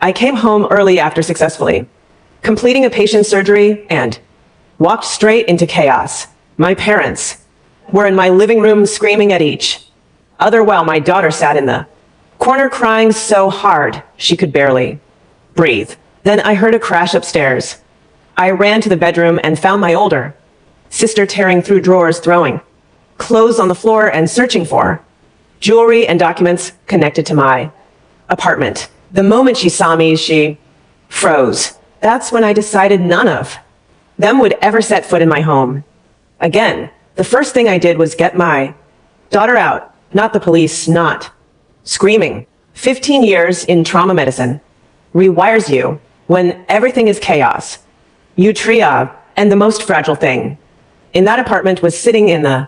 I came home early after successfully completing a patient's surgery and walked straight into chaos. My parents were in my living room screaming at each other while my daughter sat in the corner crying so hard she could barely breathe. Then I heard a crash upstairs. I ran to the bedroom and found my older sister tearing through drawers, throwing clothes on the floor and searching for jewelry and documents connected to my apartment. The moment she saw me, she froze. That's when I decided none of them would ever set foot in my home again. The first thing I did was get my daughter out, not the police, not screaming. 15 years in trauma medicine rewires you when everything is chaos. You triage, and the most fragile thing in that apartment was sitting in the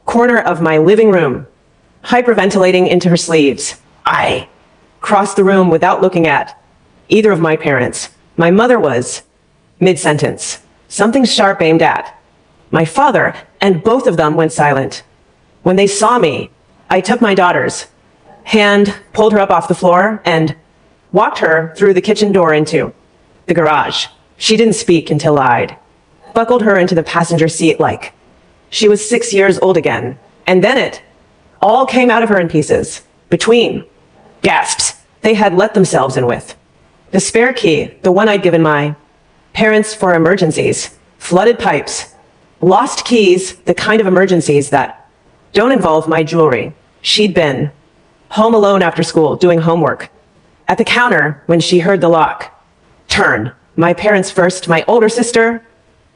corner of my living room, hyperventilating into her sleeves. I crossed the room without looking at either of my parents. My mother was mid-sentence, something sharp aimed at my father, and both of them went silent. When they saw me, I took my daughter's hand, pulled her up off the floor, and walked her through the kitchen door into the garage. She didn't speak until I'd buckled her into the passenger seat like she was 6 years old again. And then it all came out of her in pieces. Between gasps they had let themselves in with. The spare key, the one I'd given my parents for emergencies, flooded pipes, lost keys, the kind of emergencies that don't involve my jewelry. She'd been home alone after school, doing homework. At the counter, when she heard the lock turn, my parents first, my older sister,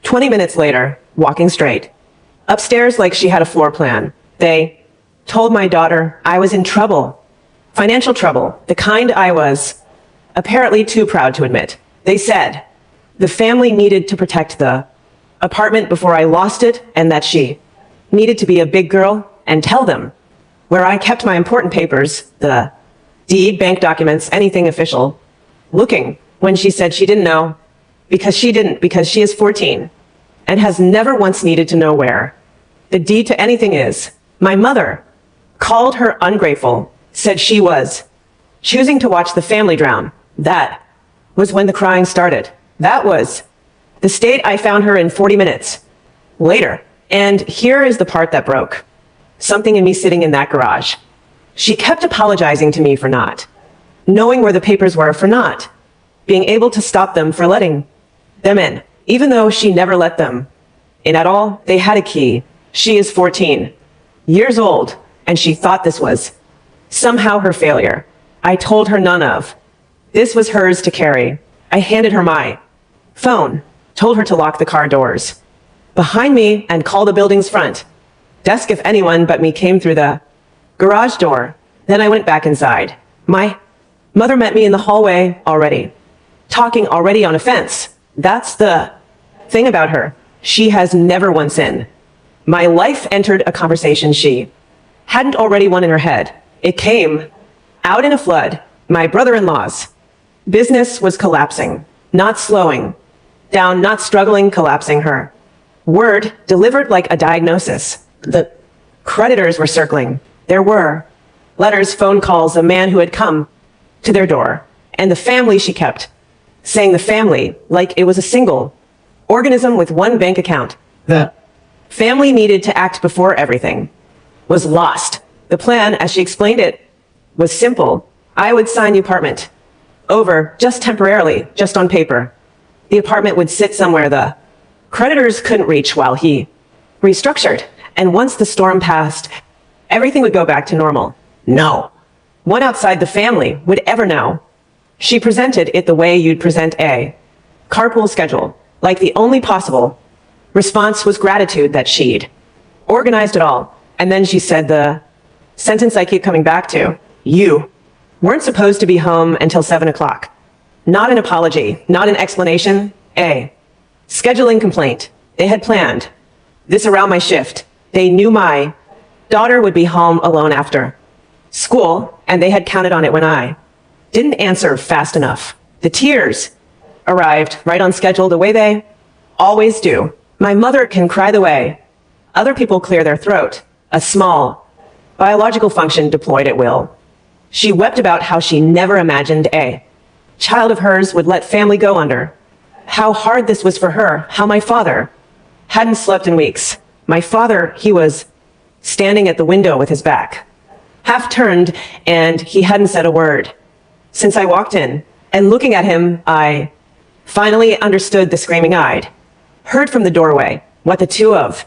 20 minutes later, walking straight upstairs like she had a floor plan. They told my daughter I was in trouble, financial trouble, the kind I was apparently too proud to admit. They said the family needed to protect the apartment before I lost it, and that she needed to be a big girl and tell them where I kept my important papers, the deed, bank documents, anything official. Looking when she said she didn't know, because she is 14 and has never once needed to know where the deed to anything is. My mother called her ungrateful, said she was choosing to watch the family drown. That was when the crying started. That was the state I found her in 40 minutes later. And here is the part that broke something in me sitting in that garage. She kept apologizing to me for not knowing where the papers were, for not being able to stop them, for letting them in, even though she never let them in at all. They had a key. She is 14 years old, and she thought this was somehow her failure. I told her none of this was hers to carry. I handed her my phone, told her to lock the car doors behind me and call the building's front desk if anyone but me came through the garage door. Then I went back inside. My mother met me in the hallway already, talking, already on a fence. That's the thing about her. She has never once in my life entered a conversation she hadn't already one in her head. It came out in a flood. My brother-in-law's business was collapsing, not slowing down, not struggling, collapsing. Her word delivered like a diagnosis. The creditors were circling. There were letters, phone calls, a man who had come to their door. And the family, she kept saying the family, like it was a single organism with one bank account. The family needed to act before everything was lost. The plan, as she explained it, was simple. I would sign the apartment over, just temporarily, just on paper. The apartment would sit somewhere the creditors couldn't reach while he restructured. And once the storm passed, everything would go back to normal. No one outside the family would ever know. She presented it the way you'd present a carpool schedule, like the only possible response was gratitude that she'd organized it all. And then she said the sentence I keep coming back to: you weren't supposed to be home until 7 o'clock. Not an apology, not an explanation, a scheduling complaint. They had planned this around my shift. They knew my daughter would be home alone after school, and they had counted on it when I didn't answer fast enough. The tears arrived right on schedule, the way they always do. My mother can cry the way other people clear their throat. A small biological function deployed at will. She wept about how she never imagined a child of hers would let family go under. How hard this was for her, how my father hadn't slept in weeks. My father, he was standing at the window with his back half turned, and he hadn't said a word. Since I walked in, and looking at him, I finally understood the screaming-eyed, heard from the doorway what the two of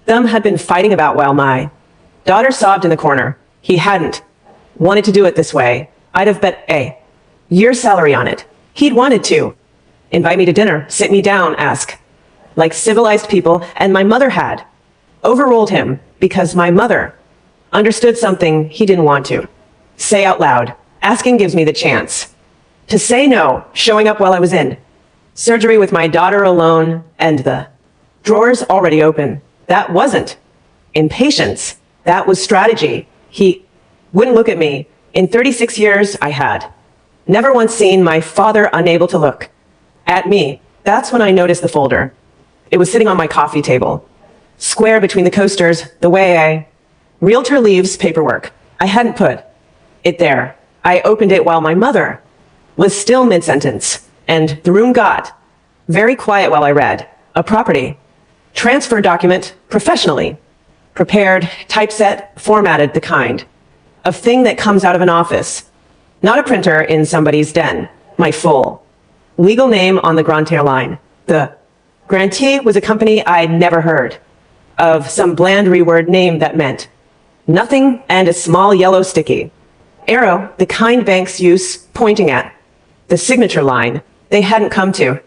them had been fighting about while my daughter sobbed in the corner. He hadn't wanted to do it this way. I'd have bet a year's salary on it. He'd wanted to invite me to dinner, sit me down, ask, like civilized people, and my mother had overruled him because my mother understood something he didn't want to say out loud. Asking gives me the chance to say no, showing up while I was in surgery with my daughter alone and the drawers already open. That wasn't impatience. That was strategy. He wouldn't look at me. In 36 years, I had never once seen my father unable to look at me. That's when I noticed the folder. It was sitting on my coffee table, square between the coasters, the way a realtor leaves paperwork. I hadn't put it there. I opened it while my mother was still mid-sentence, and the room got very quiet while I read. A property transfer document, professionally prepared, typeset, formatted, the kind of thing that comes out of an office, not a printer in somebody's den. My full legal name on the grantor line. The grantee was a company I'd never heard of, some bland reword name that meant nothing, and a small yellow sticky arrow, the kind banks use, pointing at the signature line. They hadn't come to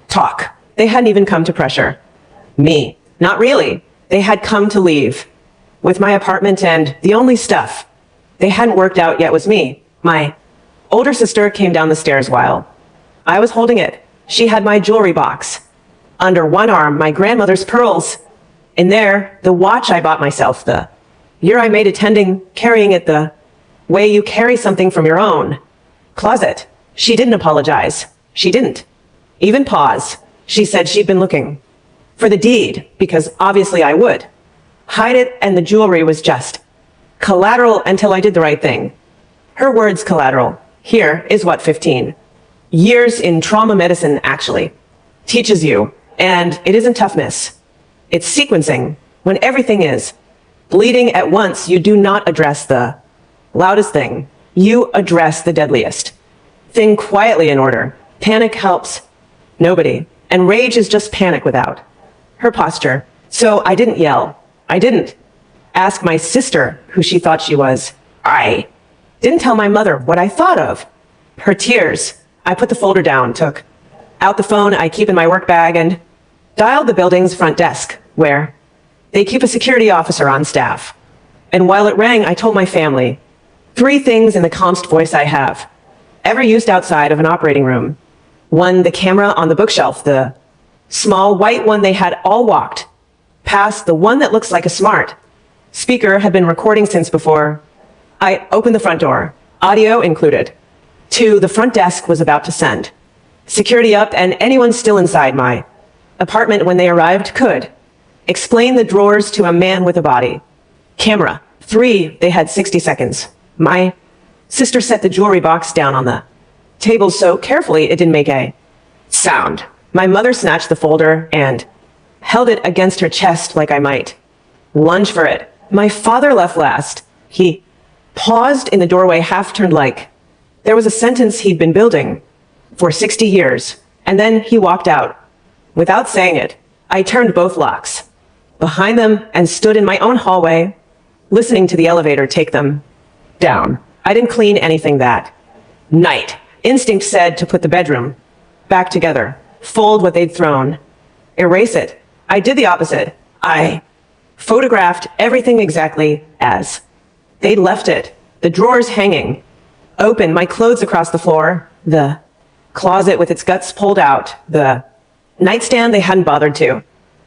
talk. They hadn't even come to pressure me. Not really. They had come to leave with my apartment, and the only stuff they hadn't worked out yet was me. My older sister came down the stairs while I was holding it. She had my jewelry box under one arm, my grandmother's pearls in there, the watch I bought myself, the year I made attending, carrying it the way you carry something from your own closet. She didn't apologize. She didn't even pause. She said she'd been looking for the deed, because obviously I would hide it, and the jewelry was just collateral until I did the right thing. Her words, collateral. Here is what 15 years in trauma medicine actually teaches you. And it isn't toughness. It's sequencing. When everything is bleeding at once, you do not address the loudest thing. You address the deadliest thing quietly in order. Panic helps nobody. And rage is just panic without her posture. So I didn't yell. I didn't ask my sister who she thought she was. I didn't tell my mother what I thought of her tears. I put the folder down, took out the phone I keep in my work bag, and dialed the building's front desk, where they keep a security officer on staff. And while it rang, I told my family 3 things in the calmest voice I have ever used outside of an operating room. 1, the camera on the bookshelf, the small white one they had all walked past, the one that looks like a smart speaker had been recording since before I opened the front door, audio included. 2, the front desk was about to send security up, and anyone still inside my apartment when they arrived could explain the drawers to a man with a body. Camera. 3, they had 60 seconds. My sister set the jewelry box down on the table so carefully it didn't make a sound. My mother snatched the folder and held it against her chest like I might lunge for it. My father left last. He paused in the doorway, half turned like there was a sentence he'd been building for 60 years. And then he walked out without saying it. I turned both locks behind them and stood in my own hallway, listening to the elevator take them down. I didn't clean anything that night. Instinct said to put the bedroom back together, fold what they'd thrown, erase it. I did the opposite. I photographed everything exactly as they'd left it. The drawers hanging open, my clothes across the floor, the closet with its guts pulled out, the nightstand they hadn't bothered to.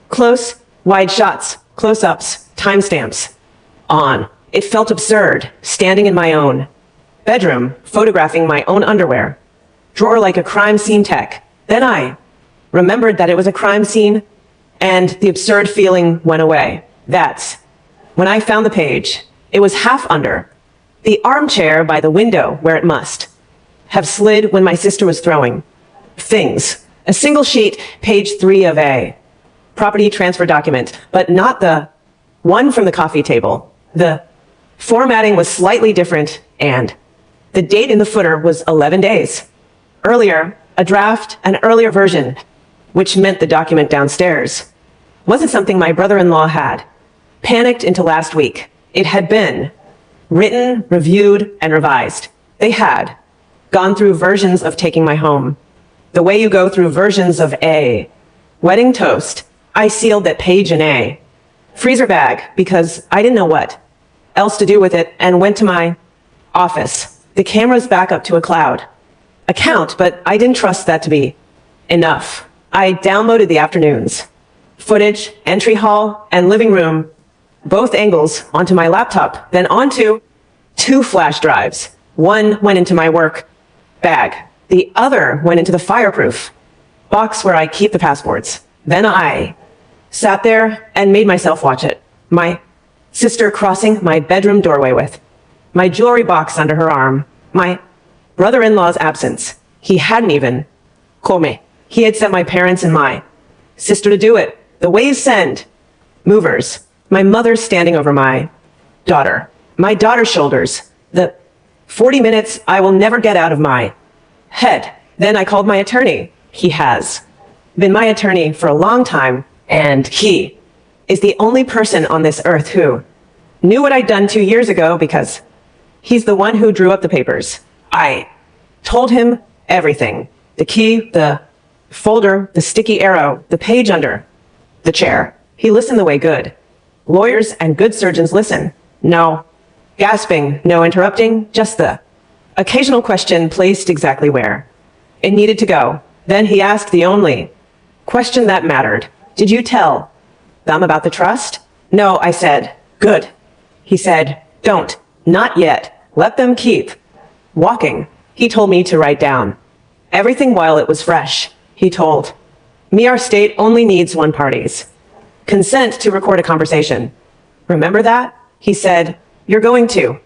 Close, wide shots, close-ups, timestamps. On. It felt absurd, standing in my own bedroom, photographing my own underwear. Drawer like a crime scene tech. Then I remembered that it was a crime scene, and the absurd feeling went away. That's when I found the page. It was half under the armchair by the window where it must have slid when my sister was throwing things. A single sheet, page 3 of a property transfer document, but not the one from the coffee table. The formatting was slightly different, and the date in the footer was 11 days. Earlier, a draft, an earlier version, which meant the document downstairs wasn't something my brother-in-law had panicked into last week. It had been written, reviewed, and revised. They had gone through versions of taking my home. The way you go through versions of a wedding toast. I sealed that page in a freezer bag because I didn't know what else to do with it and went to my office. The camera's back up to a cloud account, but I didn't trust that to be enough. I downloaded the afternoons footage, entry hall, and living room, both angles onto my laptop, then onto 2 flash drives. One went into my work bag. The other went into the fireproof box where I keep the passports. Then I sat there and made myself watch it. My sister crossing my bedroom doorway with my jewelry box under her arm. My brother-in-law's absence. He hadn't even called me. He had sent my parents and my sister to do it. The way you send movers. My mother standing over my daughter. My daughter's shoulders. The 40 minutes I will never get out of my head. Then I called my attorney. He has been my attorney for a long time, and he is the only person on this earth who knew what I'd done 2 years ago because he's the one who drew up the papers. I told him everything. The key, the folder, the sticky arrow, the page under the chair. He listened the way good lawyers and good surgeons listen. No gasping, no interrupting, just the occasional question placed exactly where it needed to go. Then he asked the only question that mattered. Did you tell them about the trust? No, I said. Good. He said, don't. Not yet. Let them keep walking. He told me to write down everything while it was fresh. He told me our state only needs one party's consent to record a conversation. Remember that? He said, you're going to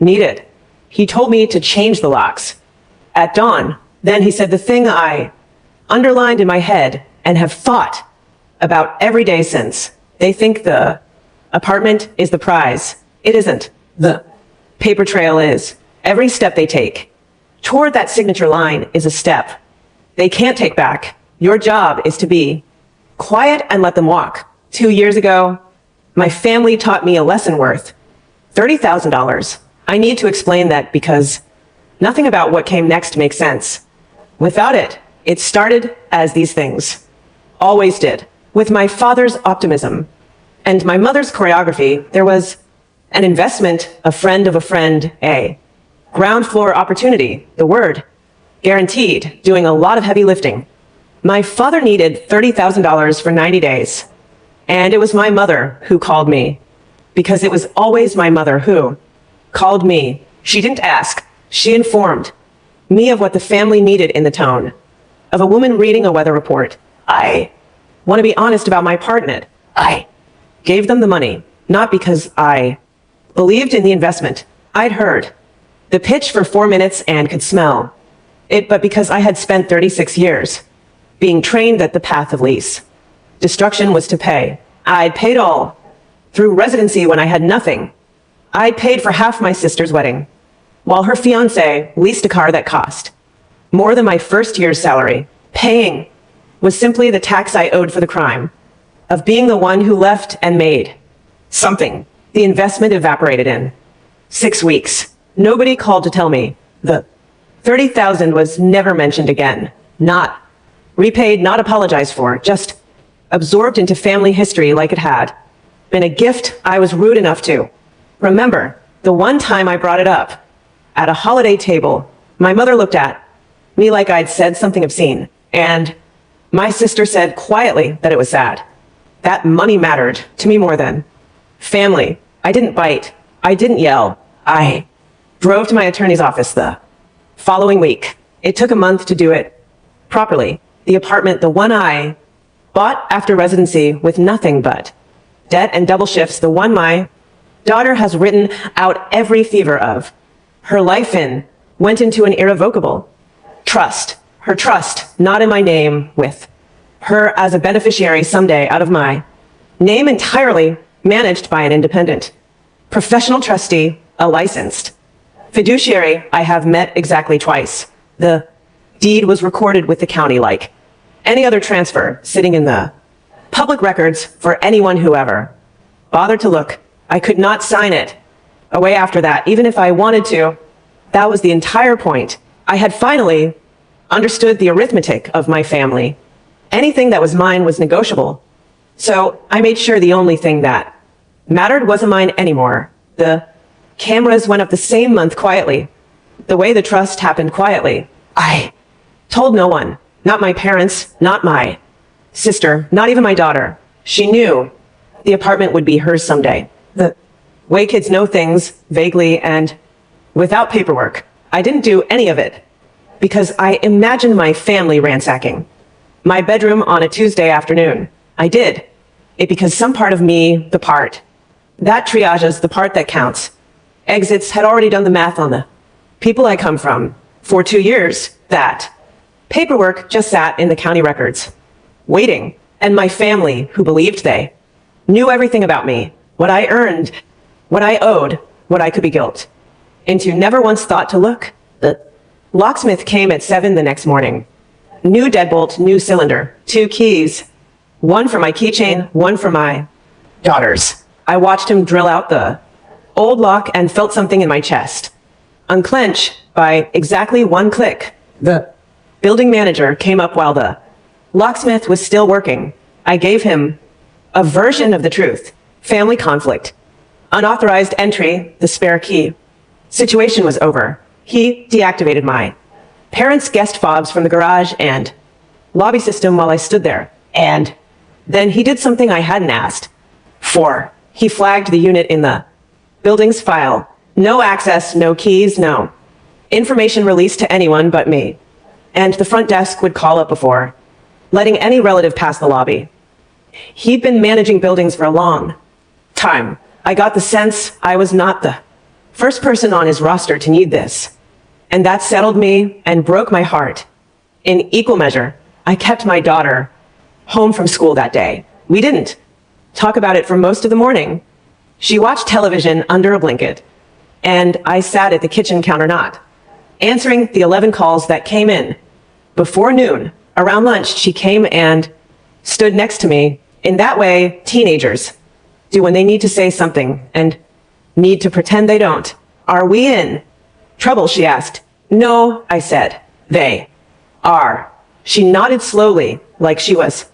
need it. He told me to change the locks at dawn. Then he said the thing I underlined in my head and have thought about every day since. They think the apartment is the prize. It isn't. The paper trail is. Every step they take toward that signature line is a step they can't take back. Your job is to be quiet and let them walk. 2 years ago, my family taught me a lesson worth $30,000. I need to explain that because nothing about what came next makes sense. Without it, it started as these things always did. With my father's optimism and my mother's choreography, there was an investment, a friend of a friend, a ground floor opportunity, the word guaranteed, doing a lot of heavy lifting. My father needed $30,000 for 90 days, and it was my mother who called me, because it was always my mother who called me. She didn't ask. She informed me of what the family needed in the tone of a woman reading a weather report. I want to be honest about my part in it. I gave them the money, not because I believed in the investment. I'd heard the pitch for 4 minutes and could smell it, but because I had spent 36 years being trained that the path of least destruction was to pay. I'd paid all through residency when I had nothing. I'd paid for half my sister's wedding, while her fiance leased a car that cost more than my first year's salary. Paying was simply the tax I owed for the crime of being the one who left and made something. The investment evaporated in 6 weeks. Nobody called to tell me the 30,000 was never mentioned again. Not repaid, not apologized for, just absorbed into family history like it had been a gift I was rude enough to remember. The one time I brought it up at a holiday table, my mother looked at me like I'd said something obscene, and my sister said quietly that it was sad. That money mattered to me more than family. I didn't bite. I didn't yell. I drove to my attorney's office the following week. It took a month to do it properly. The apartment, the one I bought after residency with nothing but debt and double shifts, the one my daughter has written out every fever of her life in, went into an irrevocable trust. Her trust, not in my name, with her as a beneficiary someday out of my name entirely, managed by an independent professional trustee, a licensed fiduciary I have met exactly twice. The deed was recorded with the county like any other transfer, sitting in the public records for anyone who ever bothered to look. I could not sign it away after that, even if I wanted to. That was the entire point. I had finally understood the arithmetic of my family. Anything that was mine was negotiable. So I made sure the only thing that mattered wasn't mine anymore. The cameras went up the same month quietly. The way the trust happened quietly. I told no one, not my parents, not my sister, not even my daughter. She knew the apartment would be hers someday. The way kids know things vaguely and without paperwork. I didn't do any of it because I imagined my family ransacking my bedroom on a Tuesday afternoon. I did it because some part of me, the part that triages, the part that counts, exits, had already done the math on the people I come from. For 2 years, that paperwork just sat in the county records, waiting. And my family, who believed they knew everything about me, what I earned, what I owed, what I could be guilt into, never once thought to look. The locksmith came at 7 the next morning. New deadbolt, new cylinder, 2 keys, one for my keychain, one for my daughter's. I watched him drill out the old lock and felt something in my chest unclench by exactly 1 click. The building manager came up while the locksmith was still working. I gave him a version of the truth. Family conflict. Unauthorized entry, the spare key. Situation was over. He deactivated my parents' guest fobs from the garage and lobby system while I stood there. And then he did something I hadn't asked for. He flagged the unit in the building's file. No access, no keys, no information released to anyone but me. And the front desk would call up before letting any relative pass the lobby. He'd been managing buildings for a long time. I got the sense I was not the first person on his roster to need this. And that settled me and broke my heart. In equal measure, I kept my daughter home from school that day. We didn't talk about it for most of the morning. She watched television under a blanket, and I sat at the kitchen counter not answering the 11 calls that came in before noon. Around lunch, she came and stood next to me. In that way, teenagers do when they need to say something and need to pretend they don't. Are we in trouble? She asked. No, I said. They are. She nodded slowly, like she was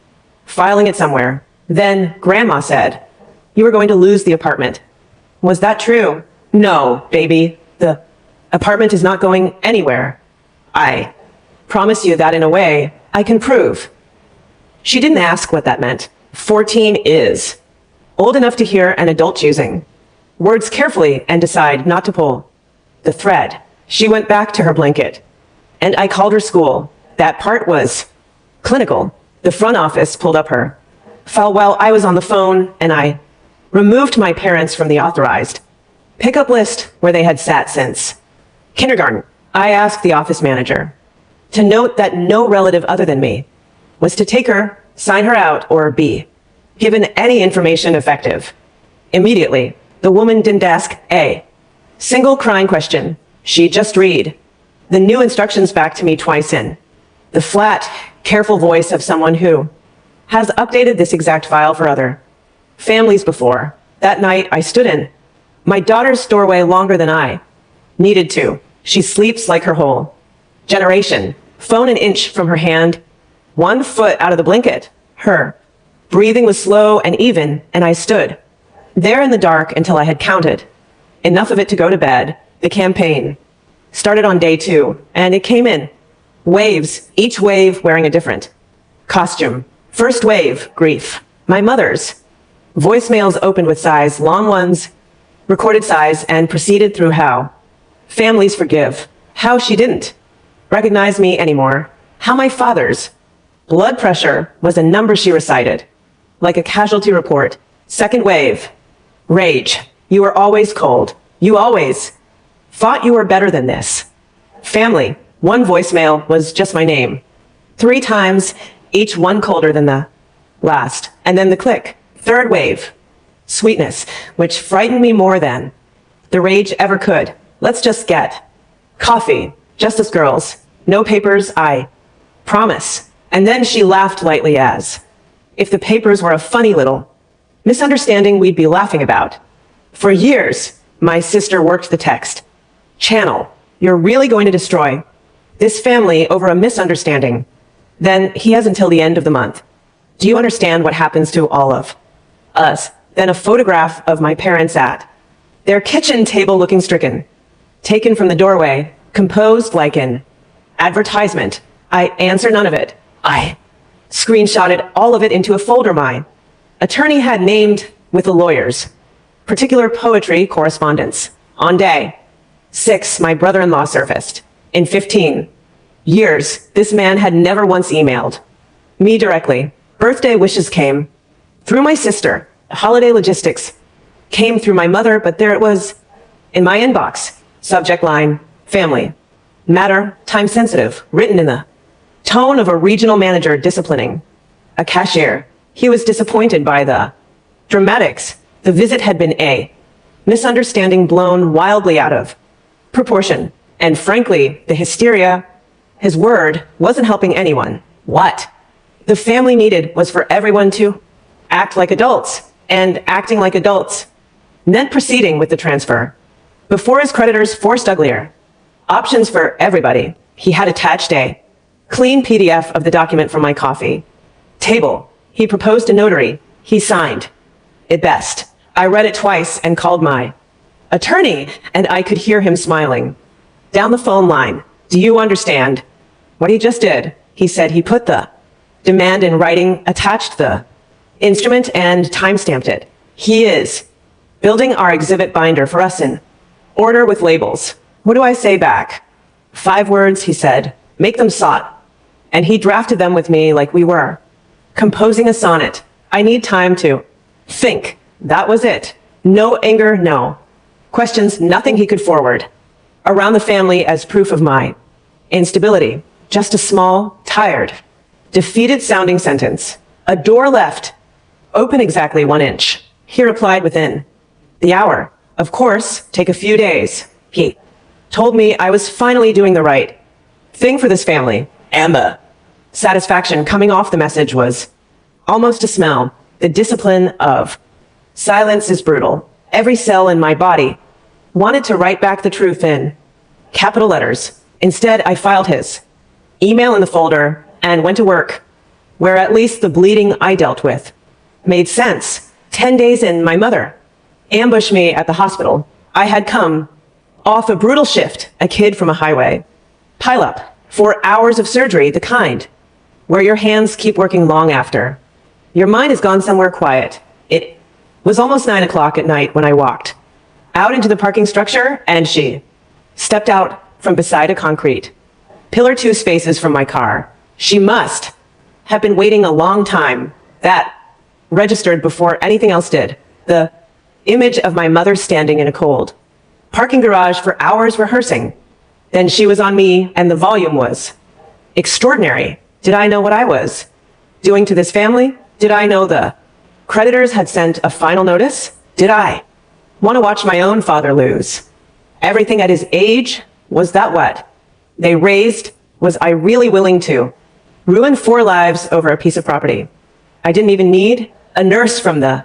filing it somewhere. Then Grandma said, you were going to lose the apartment. Was that true? No, baby. The apartment is not going anywhere. I promise you that in a way I can prove. She didn't ask what that meant. 14 is old enough to hear an adult choosing words carefully and decide not to pull the thread. She went back to her blanket, and I called her school. That part was clinical. The front office pulled up her file while I was on the phone, and I removed my parents from the authorized pickup list where they had sat since kindergarten. I asked the office manager to note that no relative other than me was to take her, sign her out, or be given any information effective. Immediately, the woman didn't ask a single crying question. She just read the new instructions back to me twice in the flat, careful voice of someone who has updated this exact file for other families before. That night, I stood in my daughter's doorway longer than I needed to. She sleeps like her whole generation. Phone an inch from her hand, 1 foot out of the blanket. Her breathing was slow and even, and I stood there in the dark until I had counted enough of it to go to bed. The campaign started on day 2, and it came in waves, each wave wearing a different costume. First wave, grief. My mother's voicemails opened with sighs, long ones, recorded sighs, and proceeded through how families forgive, how she didn't recognize me anymore, how my father's blood pressure was a number she recited, like a casualty report. Second wave, rage. You were always cold. You always thought you were better than this. family. One voicemail was just my name. 3 times, each one colder than the last. And then the click. Third wave. Sweetness, which frightened me more than the rage ever could. Let's just get coffee. Just us girls. No papers, I promise. And then she laughed lightly as if the papers were a funny little misunderstanding we'd be laughing about. For years, my sister worked the text channel. You're really going to destroy this family over a misunderstanding. Then he has until the end of the month. Do you understand what happens to all of us? Then a photograph of my parents at their kitchen table looking stricken, taken from the doorway, composed like an advertisement. I answer none of it. I screenshotted all of it into a folder my attorney had named with the lawyers. Particular poetry correspondence. On day 6, my brother-in-law surfaced. In 15 years, this man had never once emailed me directly. Birthday wishes came through my sister. Holiday logistics came through my mother, but there it was in my inbox. Subject line, family. Matter, time sensitive, written in the tone of a regional manager disciplining a cashier. He was disappointed by the dramatics. The visit had been a misunderstanding blown wildly out of proportion. And frankly, the hysteria, his word, wasn't helping anyone. What the family needed was for everyone to act like adults, and acting like adults meant proceeding with the transfer. Before his creditors forced uglier options for everybody, he had attached a clean PDF of the document from my coffee table. He proposed a notary. He signed it best. I read it twice and called my attorney, and I could hear him smiling down the phone line. Do you understand what he just did? He said he put the demand in writing, attached the instrument, and timestamped it. He is building our exhibit binder for us in order with labels. What do I say back? 5 words, he said. Make them sought. And he drafted them with me like we were composing a sonnet. I need time to think. That was it. No anger, no questions, nothing he could forward around the family as proof of my instability. Just a small, tired, defeated sounding sentence. A door left open exactly 1 inch. He replied within the hour. Of course, take a few days. He told me I was finally doing the right thing for this family. And the satisfaction coming off the message was almost a smell. The discipline of silence is brutal. Every cell in my body wanted to write back the truth in capital letters. Instead, I filed his email in the folder and went to work, where at least the bleeding I dealt with made sense. 10 days in, my mother ambushed me at the hospital. I had come off a brutal shift, a kid from a highway pileup, 4 hours of surgery, the kind where your hands keep working long after your mind has gone somewhere quiet. It was almost 9 o'clock at night when I walked out into the parking structure, and she stepped out from beside a concrete pillar 2 spaces from my car. She must have been waiting a long time. That registered before anything else did. The image of my mother standing in a cold parking garage for hours rehearsing. Then she was on me, and the volume was extraordinary. Did I know what I was doing to this family? Did I know the creditors had sent a final notice? Did I want to watch my own father lose everything at his age? Was that what they raised? Was I really willing to ruin 4 lives over a piece of property I didn't even need? A nurse from the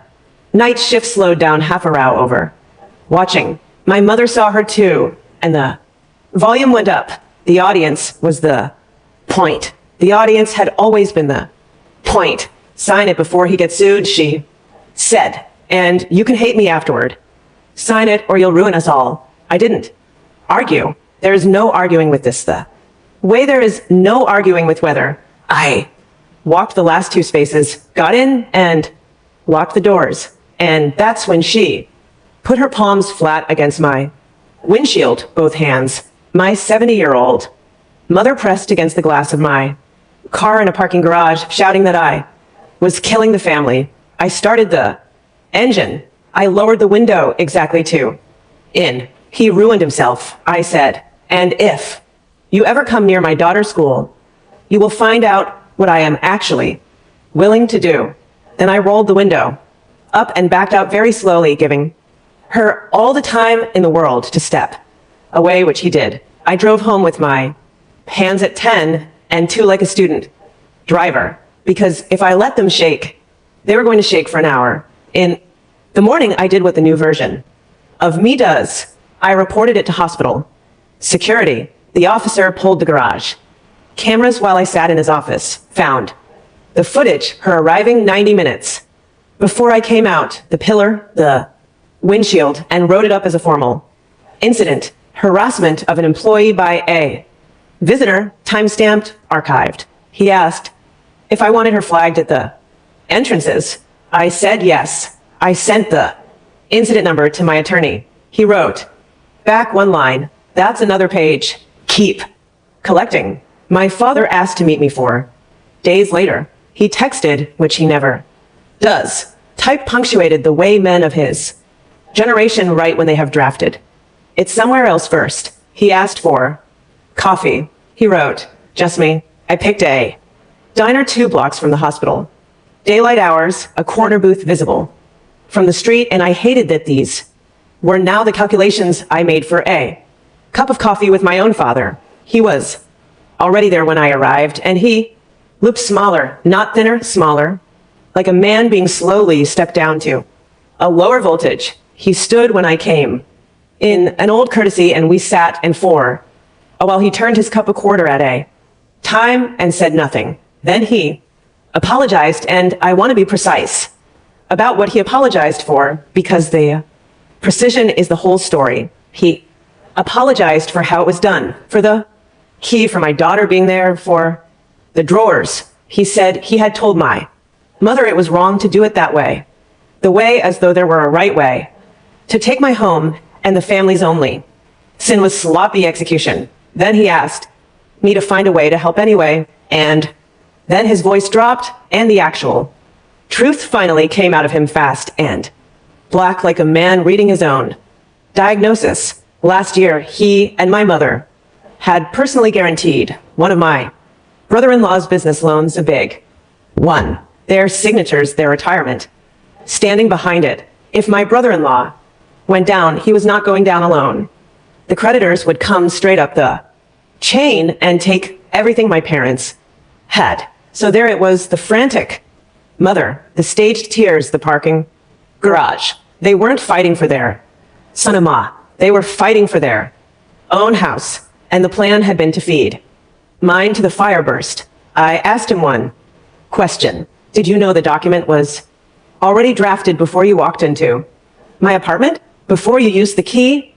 night shift slowed down half a row over watching. My mother saw her too, and the volume went up. The audience was the point. The audience had always been the point. Sign it before he gets sued, she said. And you can hate me afterward. Sign it or you'll ruin us all. I didn't argue. There is no arguing with this. The way there is no arguing with whether I walked the last 2 spaces, got in, and locked the doors. And that's when she put her palms flat against my windshield, both hands. My 70-year-old mother pressed against the glass of my car in a parking garage, shouting that I was killing the family. I started the engine. I lowered the window exactly 2 in. He ruined himself, I said. And if you ever come near my daughter's school, you will find out what I am actually willing to do. Then I rolled the window up and backed out very slowly, giving her all the time in the world to step away, which he did. I drove home with my hands at 10 and 2 like a student driver, because if I let them shake, they were going to shake for an hour. In the morning, I did what the new version of me does. I reported it to hospital. Security. The officer pulled the garage cameras while I sat in his office, found the footage, her arriving 90 minutes before I came out, the pillar, the windshield, and wrote it up as a formal incident, harassment of an employee by a visitor, time-stamped, archived. He asked if I wanted her flagged at the entrances. I said yes. I sent the incident number to my attorney. He wrote back one line, that's another page. Keep collecting. My father asked to meet me 4 days later. He texted, which he never does. Type punctuated the way men of his generation write when they have drafted. It's somewhere else first. He asked for coffee. He wrote, just me. I picked a diner 2 blocks from the hospital. Daylight hours, a corner booth visible from the street, and I hated that these were now the calculations I made for a cup of coffee with my own father. He was already there when I arrived, and he looked smaller, not thinner, smaller, like a man being slowly stepped down to a lower voltage. He stood when I came in an old courtesy, and we sat and while he turned his cup a quarter at a time and said nothing. Then he apologized, and I want to be precise about what he apologized for, because the precision is the whole story. He apologized for how it was done, for the key, for my daughter being there, for the drawers. He said he had told my mother it was wrong to do it that way, the way as though there were a right way, to take my home and the family's only sin was sloppy execution. Then he asked me to find a way to help anyway, and then his voice dropped, and the actual truth finally came out of him fast and black, like a man reading his own diagnosis. Last year, he and my mother had personally guaranteed one of my brother-in-law's business loans, a big one. Their signatures, their retirement, standing behind it. If my brother-in-law went down, he was not going down alone. The creditors would come straight up the chain and take everything my parents had. So there it was, the frantic mother, the staged tears, the parking garage. They weren't fighting for their son-in-law. They were fighting for their own house, and the plan had been to feed mine to the fire burst. I asked him one question. Did you know the document was already drafted before you walked into my apartment? Before you used the key?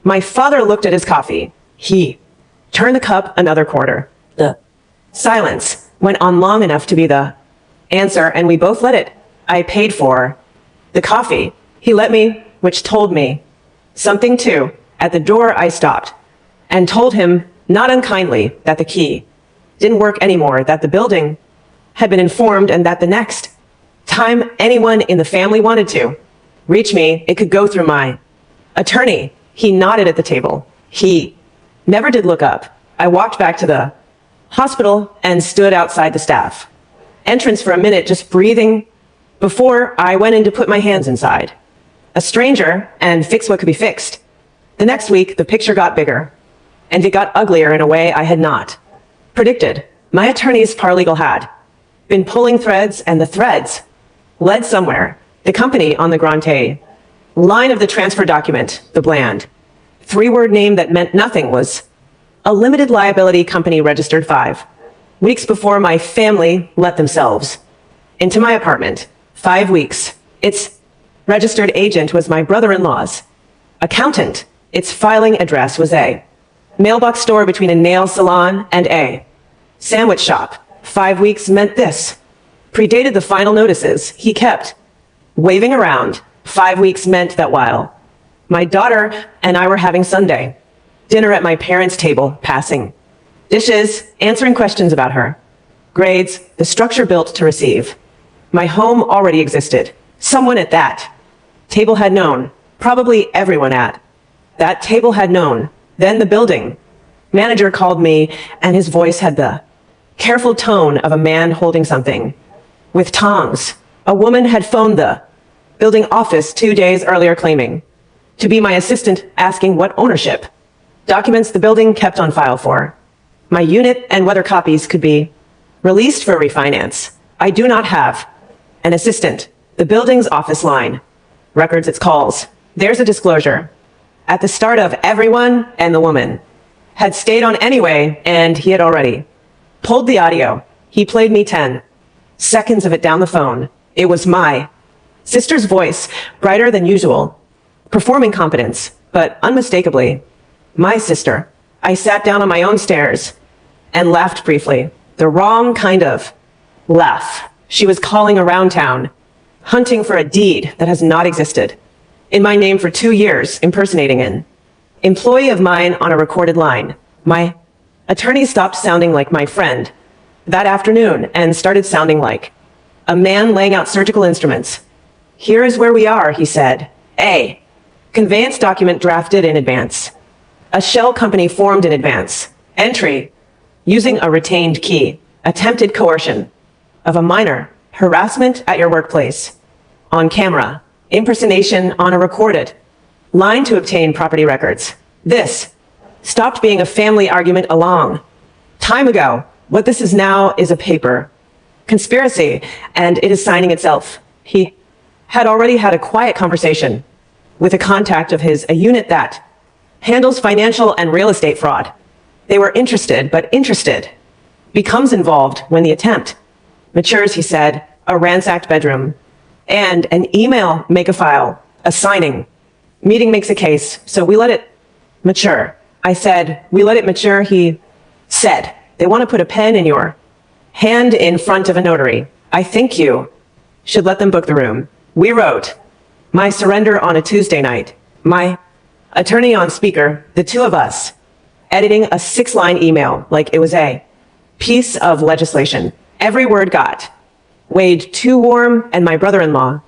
My father looked at his coffee. He turned the cup another quarter. The silence went on long enough to be the answer, and we both let it. I paid for the coffee. He let me, which told me something too. At the door, I stopped and told him, not unkindly, that the key didn't work anymore, that the building had been informed, and that the next time anyone in the family wanted to reach me, it could go through my attorney. He nodded at the table. He never did look up. I walked back to the hospital and stood outside the staff entrance for a minute, just breathing, before I went in to put my hands inside a stranger and fix what could be fixed. The next week, the picture got bigger, and it got uglier in a way I had not predicted. My attorney's paralegal had been pulling threads, and the threads led somewhere. The company on the grante line of the transfer document, the bland 3-word name that meant nothing, was a limited liability company registered 5 weeks before my family let themselves into my apartment. 5 weeks. Its registered agent was my brother-in-law's accountant. Its filing address was a mailbox store between a nail salon and a sandwich shop. 5 weeks meant this. Predated the final notices he kept waving around. 5 weeks meant that while my daughter and I were having Sunday dinner at my parents' table, passing dishes, answering questions about her grades, the structure built to receive my home already existed. Someone at that table had known, probably everyone at that table had known. Then the building Manager called me, and his voice had the careful tone of a man holding something with tongs. A woman had phoned the building office 2 days earlier claiming to be my assistant, asking what ownership documents the building kept on file for. My unit and whether copies could be released for refinance. I do not have an assistant. The building's office line records its calls. There's a disclosure. At the start of everyone and the woman had stayed on anyway, and he had already pulled the audio. He played me 10 seconds of it down the phone. It was my sister's voice, brighter than usual, performing competence, but unmistakably my sister. I sat down on my own stairs and laughed briefly. The wrong kind of laugh. She was calling around town, hunting for a deed that has not existed in my name for 2 years, impersonating an employee of mine on a recorded line. My attorney stopped sounding like my friend that afternoon and started sounding like a man laying out surgical instruments. Here is where we are, he said. A conveyance document drafted in advance. A shell company formed in advance. Entry using a retained key. Attempted coercion of a minor. Harassment at your workplace. On camera. Impersonation on a recorded line to obtain property records. This stopped being a family argument a long time ago. What this is now is a paper conspiracy, and it is signing itself. He had already had a quiet conversation with a contact of his, a unit that handles financial and real estate fraud. They were interested, but interested becomes involved when the attempt matures, he said. A ransacked bedroom and an email make a file, a signing. Meeting makes a case, so we let it mature. I said, we let it mature, he said. They want to put a pen in your hand in front of a notary. I think you should let them book the room. We wrote my surrender on a Tuesday night. My attorney on speaker, the two of us, editing a 6-line email like it was a piece of legislation. Every word got weighed too warm, and my brother-in-law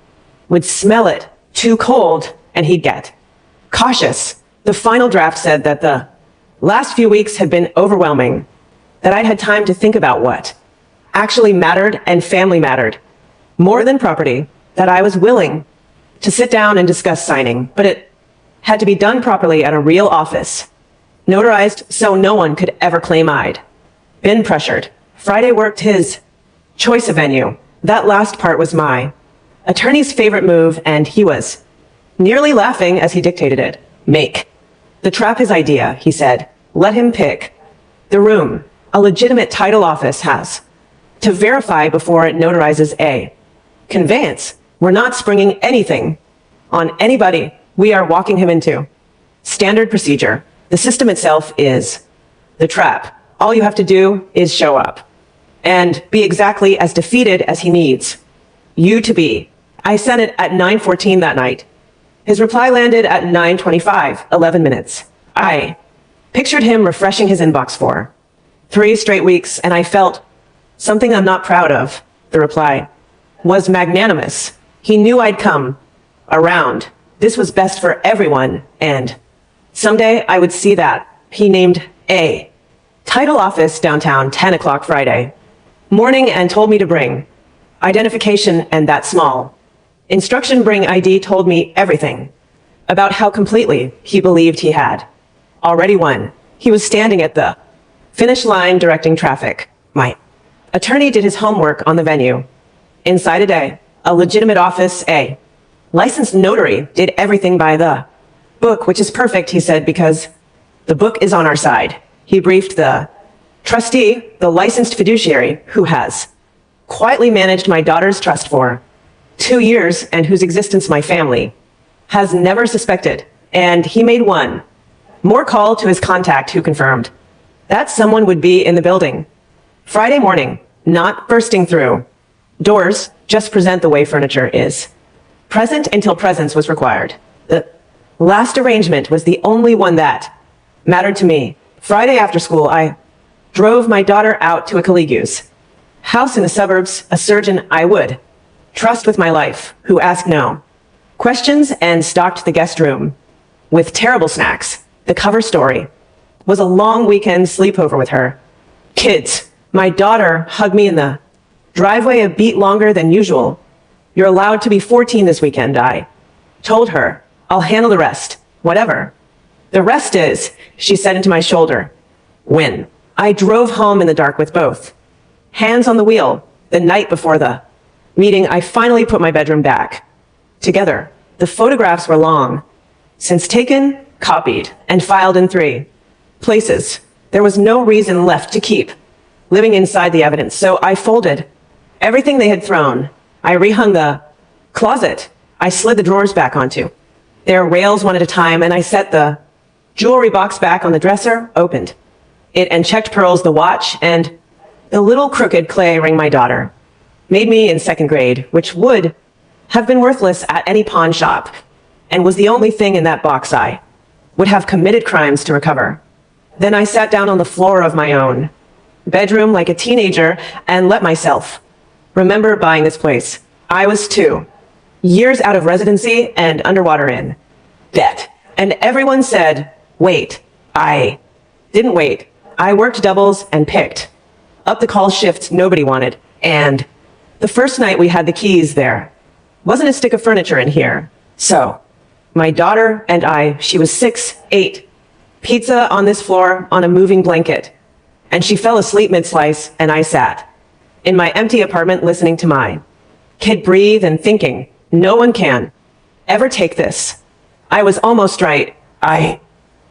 would smell it too cold, and he'd get cautious. The final draft said that the last few weeks had been overwhelming, that I'd had time to think about what actually mattered, and family mattered more than property, that I was willing to sit down and discuss signing, but it had to be done properly at a real office, notarized so no one could ever claim I'd been pressured. Friday worked his choice of venue. That last part was my attorney's favorite move, and he was nearly laughing as he dictated it. Make the trap his idea, he said. Let him pick the room a legitimate title office has to verify before it notarizes a conveyance. We're not springing anything on anybody we are walking him into. Standard procedure. The system itself is the trap. All you have to do is show up and be exactly as defeated as he needs you to be. I sent it at 9:14 that night. His reply landed at 9:25, 11 minutes. I pictured him refreshing his inbox for 3 straight weeks, and I felt something I'm not proud of. The reply was magnanimous. He knew I'd come around. This was best for everyone, and someday I would see that. He named a title office downtown, 10 o'clock Friday morning, and told me to bring identification, and that small instruction, bring ID, told me everything about how completely he believed he had already won. He was standing at the finish line directing traffic. My attorney did his homework on the venue. Inside a day, a legitimate office, a licensed notary did everything by the book, which is perfect, he said, because the book is on our side. He briefed the trustee, the licensed fiduciary, who has quietly managed my daughter's trust for 2 years and whose existence my family has never suspected. And he made one more call to his contact, who confirmed that someone would be in the building Friday morning, not bursting through doors, just present the way furniture is present until presence was required. The last arrangement was the only one that mattered to me. Friday after school, I drove my daughter out to a colleague's house in the suburbs, a surgeon I would trust with my life, who asked no questions and stocked the guest room with terrible snacks. The cover story was a long weekend sleepover with her. Kids, my daughter hugged me in the driveway a beat longer than usual. You're allowed to be 14 this weekend, I told her. I'll handle the rest, whatever. The rest is, she said into my shoulder. When I drove home in the dark with both hands on the wheel the night before the meeting, I finally put my bedroom back together. The photographs were long, since taken, copied, and filed in 3 places. There was no reason left to keep living inside the evidence, so I folded everything they had thrown. I rehung the closet. I slid the drawers back onto their rails one at a time, and I set the jewelry box back on the dresser, opened it, and checked pearls, the watch, and the little crooked clay ring my daughter made me in 2nd grade, which would have been worthless at any pawn shop, and was the only thing in that box I would have committed crimes to recover. Then I sat down on the floor of my own bedroom like a teenager and let myself remember buying this place. I was 2 years out of residency and underwater in debt. And everyone said, wait. I didn't wait. I worked doubles and picked up the call shifts nobody wanted. And the first night we had the keys, there wasn't a stick of furniture in here. So my daughter and I, she was 6, 8, pizza on this floor on a moving blanket. And she fell asleep mid-slice, and I sat in my empty apartment listening to my kid breathe and thinking, no one can ever take this. I was almost right. I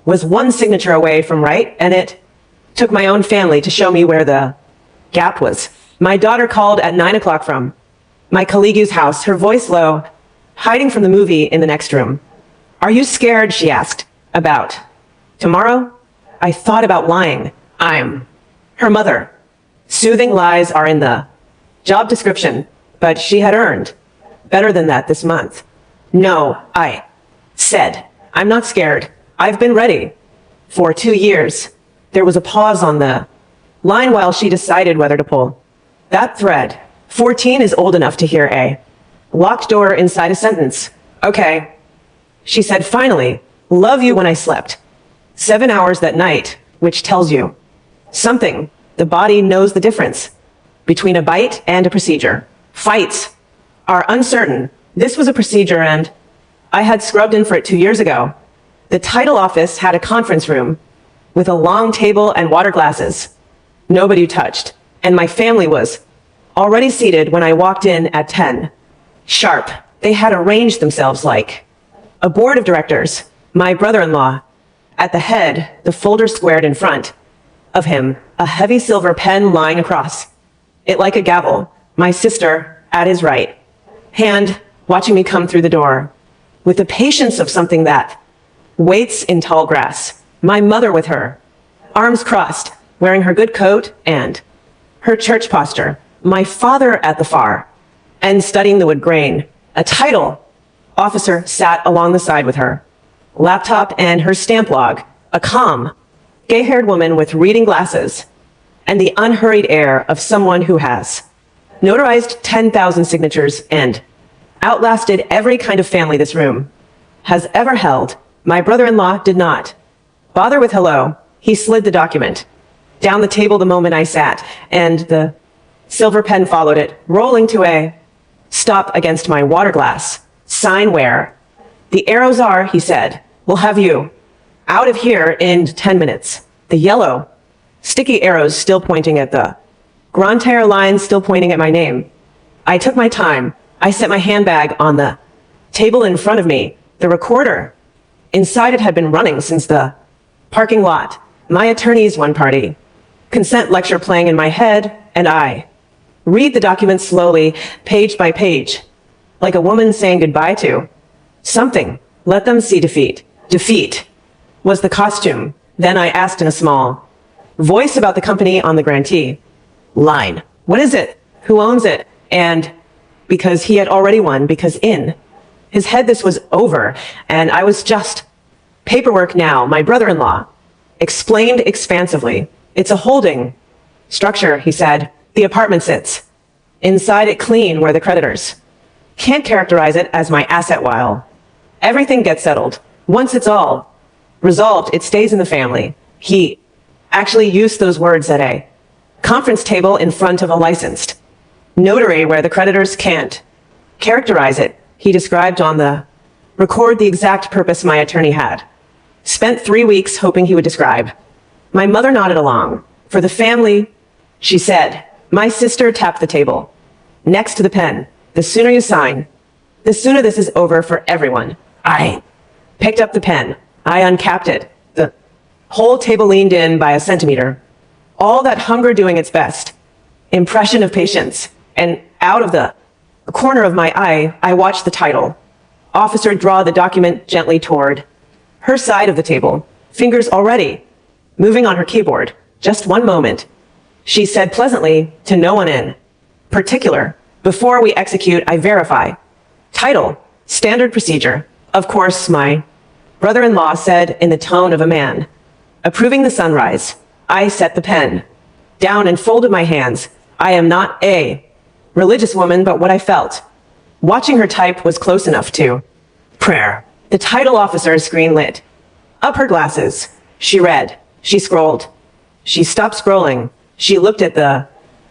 was one signature away from right, and it took my own family to show me where the gap was. My daughter called at 9 o'clock from my colleague's house, her voice low, hiding from the movie in the next room. Are you scared, she asked, about tomorrow? I thought about lying. I'm her mother. Soothing lies are in the job description, but she had earned better than that this month. No, I said, I'm not scared. I've been ready for 2 years. There was a pause on the line while she decided whether to pull that thread. 14 is old enough to hear a locked door inside a sentence. Okay, she said finally, love you when I slept 7 hours that night, which tells you something. The body knows the difference between a bite and a procedure. Fights are uncertain. This was a procedure, and I had scrubbed in for it 2 years ago. The title office had a conference room with a long table and water glasses. Nobody touched, and my family was already seated when I walked in at 10 sharp. They had arranged themselves like a board of directors. My brother-in-law at the head, the folder squared in front of him, a heavy silver pen lying across it like a gavel. My sister at his right hand, watching me come through the door with the patience of something that waits in tall grass. My mother with her arms crossed, wearing her good coat and her church posture. My father at the far and studying the wood grain. A title officer sat along the side with her laptop and her stamp log. A calm, gay-haired woman with reading glasses and the unhurried air of someone who has notarized 10,000 signatures and outlasted every kind of family this room has ever held. My brother-in-law did not bother with hello. He slid the document down the table the moment I sat, and the silver pen followed it, rolling to a stop against my water glass. Sign where the arrows are, he said. We'll have you out of here in 10 minutes. The yellow, sticky arrows still pointing at the Grand Terre line, still pointing at my name. I took my time. I set my handbag on the table in front of me. The recorder inside it had been running since the parking lot. My attorney's one party consent lecture playing in my head, and I read the document slowly, page by page, like a woman saying goodbye to something. Let them see defeat. Defeat was the costume. Then I asked in a small voice about the company on the grantee line. What is it? Who owns it? And because he had already won, because in his head this was over, and I was just paperwork now. My brother-in-law explained expansively. It's a holding structure, he said. The apartment sits inside it, clean, where the creditors can't characterize it as my asset while everything gets settled. Once it's all resolved, it stays in the family. He actually used those words at a conference table in front of a licensed notary where the creditors can't characterize it. He described on the record the exact purpose my attorney had. Spent 3 weeks hoping he would describe. My mother nodded along. For the family, she said. My sister tapped the table. Next to the pen. The sooner you sign, the sooner this is over for everyone. I picked up the pen. I uncapped it. The whole table leaned in by a centimeter. All that hunger doing its best. Impression of patience. And out of the corner of my eye, I watched the title. Officer draw the document gently toward her side of the table. Fingers already moving on her keyboard. Just one moment. She said pleasantly to no one in particular. Before we execute, I verify. Title. Standard procedure. Of course, my brother-in-law said in the tone of a man. Approving the sunrise. I set the pen down and folded my hands. I am not a religious woman, but what I felt watching her type was close enough to prayer. The title officer's screen lit up her glasses. She read. She scrolled. She stopped scrolling. She looked at the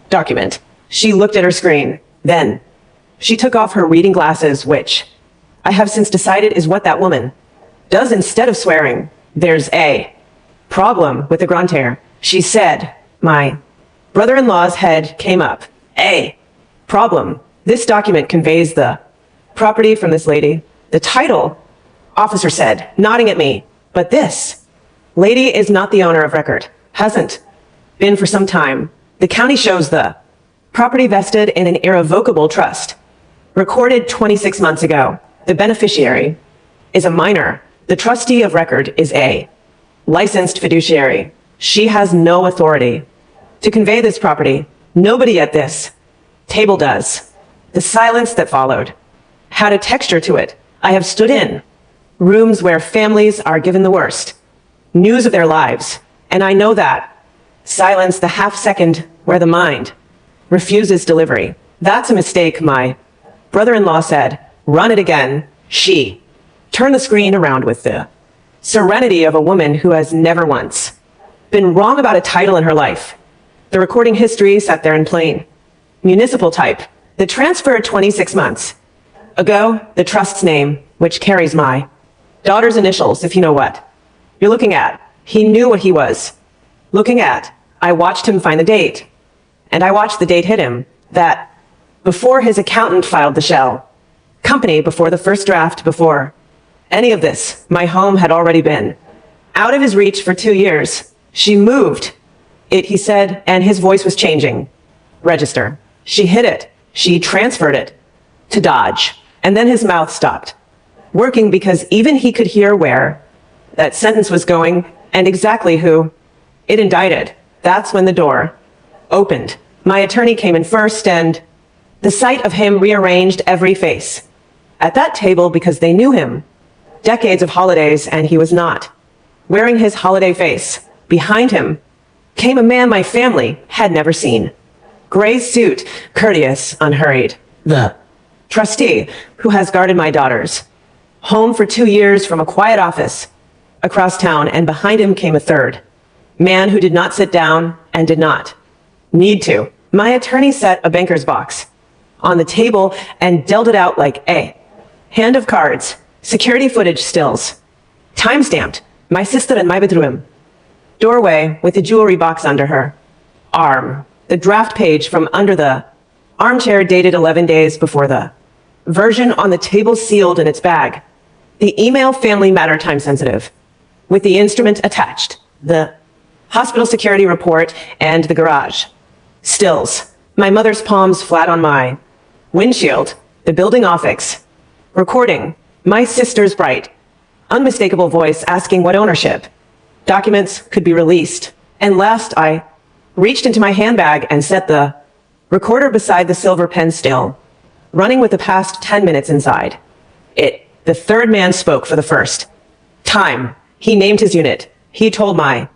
document. She looked at her screen. Then she took off her reading glasses, which I have since decided is what that woman does instead of swearing. There's a problem with the Grantaire. She said. My brother-in-law's head came up. A problem. This document conveys the property from this lady. The title, officer said, nodding at me. But this lady is not the owner of record. Hasn't been for some time. The county shows the property vested in an irrevocable trust. Recorded 26 months ago. The beneficiary is a minor. The trustee of record is a licensed fiduciary. She has no authority to convey this property. Nobody at this table does. The silence that followed had a texture to it. I have stood in rooms where families are given the worst news of their lives, and I know that silence, the half second where the mind refuses delivery. That's a mistake, my brother-in-law said. Run it again. She turned the screen around with the serenity of a woman who has never once been wrong about a title in her life. The recording history sat there in plain municipal type. The transfer 26 months ago, the trust's name, which carries my daughter's initials, if you know what you're looking at. He knew what he was looking at. I watched him find the date, and I watched the date hit him. That before his accountant filed the shell company, before the first draft, before any of this, my home had already been out of his reach for 2 years. She moved it, he said, and his voice was changing. Register. She hit it. She transferred it to Dodge. And then his mouth stopped working because even he could hear where that sentence was going and exactly who it indicted. That's when the door opened. My attorney came in first, and the sight of him rearranged every face at that table because they knew him. Decades of holidays, and he was not wearing his holiday face. Behind him came a man my family had never seen. Gray suit, courteous, unhurried. The trustee who has guarded my daughters. Home for 2 years from a quiet office across town, and behind him came a third. Man who did not sit down and did not need to. My attorney set a banker's box on the table and dealt it out like a hand of cards. Security footage stills. Time-stamped. My sister in my bedroom. Doorway with the jewelry box under her arm. The draft page from under the armchair dated 11 days before the version on the table sealed in its bag. The email family matter time sensitive. With the instrument attached. The hospital security report and the garage. Stills. My mother's palms flat on my windshield. The building office. Recording. My sister's bright, unmistakable voice asking what ownership documents could be released. And last, I reached into my handbag and set the recorder beside the silver pen still, running with the past 10 minutes inside. The third man spoke for the first time. He named his unit. He told my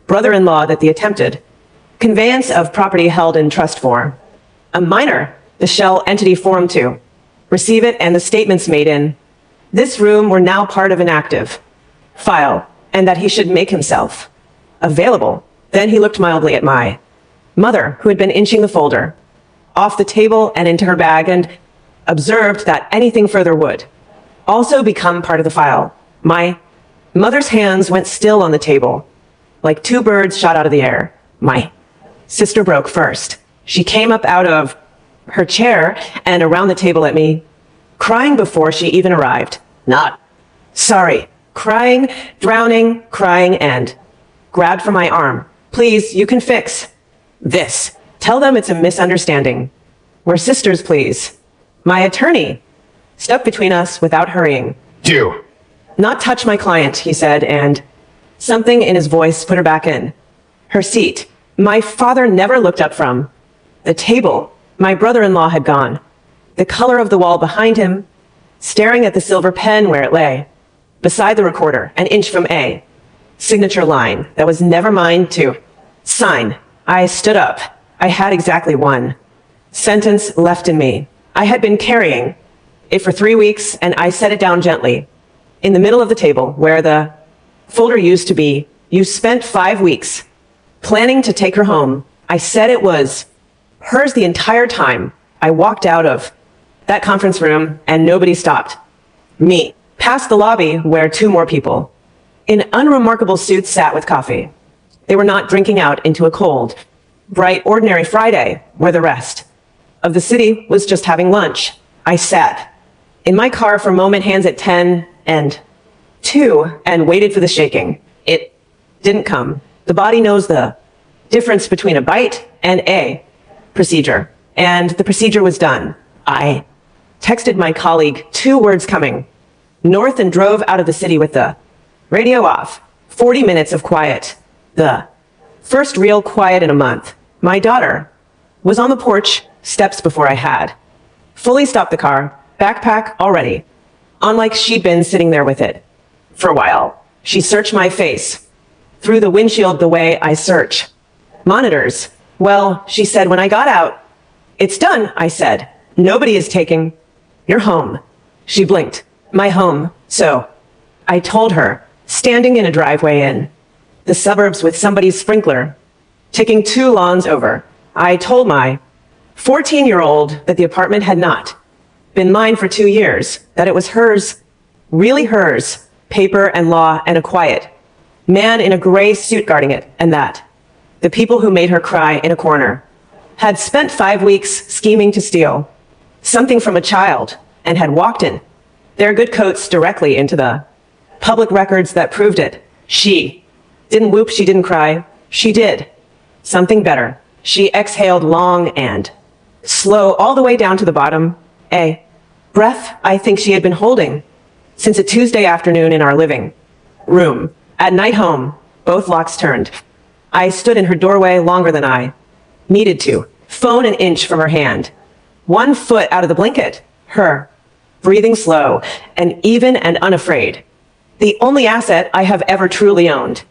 brother-in-law that the attempted conveyance of property held in trust for a minor, the shell entity formed to receive it, and the statements made in this room were now part of an active file, and that he should make himself available. Then he looked mildly at my mother, who had been inching the folder off the table and into her bag, and observed that anything further would also become part of the file. My mother's hands went still on the table, like two birds shot out of the air. My sister broke first. She came up out of her chair and around the table at me, crying before she even arrived. Not sorry. Crying, drowning, crying, and grabbed for my arm. Please, you can fix this. Tell them it's a misunderstanding. We're sisters, please. My attorney stepped between us without hurrying. Do. Not touch my client, he said, and something in his voice put her back in her seat. My father never looked up from the table. My brother-in-law had gone. The color of the wall behind him, staring at the silver pen where it lay, beside the recorder, an inch from A. Signature line that was never mine to sign. I stood up. I had exactly one sentence left in me. I had been carrying it for 3 weeks, and I set it down gently in the middle of the table where the folder used to be. You spent 5 weeks planning to take her home. I said it was hers the entire time. I walked out of that conference room and nobody stopped me. Past the lobby where 2 more people in unremarkable suits sat with coffee. They were not drinking out into a cold, bright, ordinary Friday where the rest of the city was just having lunch. I sat in my car for a moment, hands at 10 and 2, and waited for the shaking. It didn't come. The body knows the difference between a bite and a procedure. And the procedure was done. I texted my colleague 2 words coming north and drove out of the city with the radio off. 40 minutes of quiet. The first real quiet in a month. My daughter was on the porch steps before I had fully stopped the car, backpack already, on like she'd been sitting there with it for a while. She searched my face through the windshield the way I search monitors. Well, she said when I got out, it's done, I said. Nobody is taking your home. She blinked. My home. So I told her, standing in a driveway in the suburbs with somebody's sprinkler ticking 2 lawns over. I told my 14-year-old that the apartment had not been mine for 2 years, that it was hers, really hers, paper and law and a quiet man in a gray suit guarding it, and that the people who made her cry in a corner had spent 5 weeks scheming to steal something from a child and had walked in their good coats directly into the public records that proved it. She didn't whoop, she didn't cry. She did something better. She exhaled long and slow all the way down to the bottom. A breath I think she had been holding since a Tuesday afternoon in our living room. At night home, both locks turned. I stood in her doorway longer than I needed to. Phone an inch from her hand. 1 foot out of the blanket. Her breathing slow and even and unafraid. The only asset I have ever truly owned.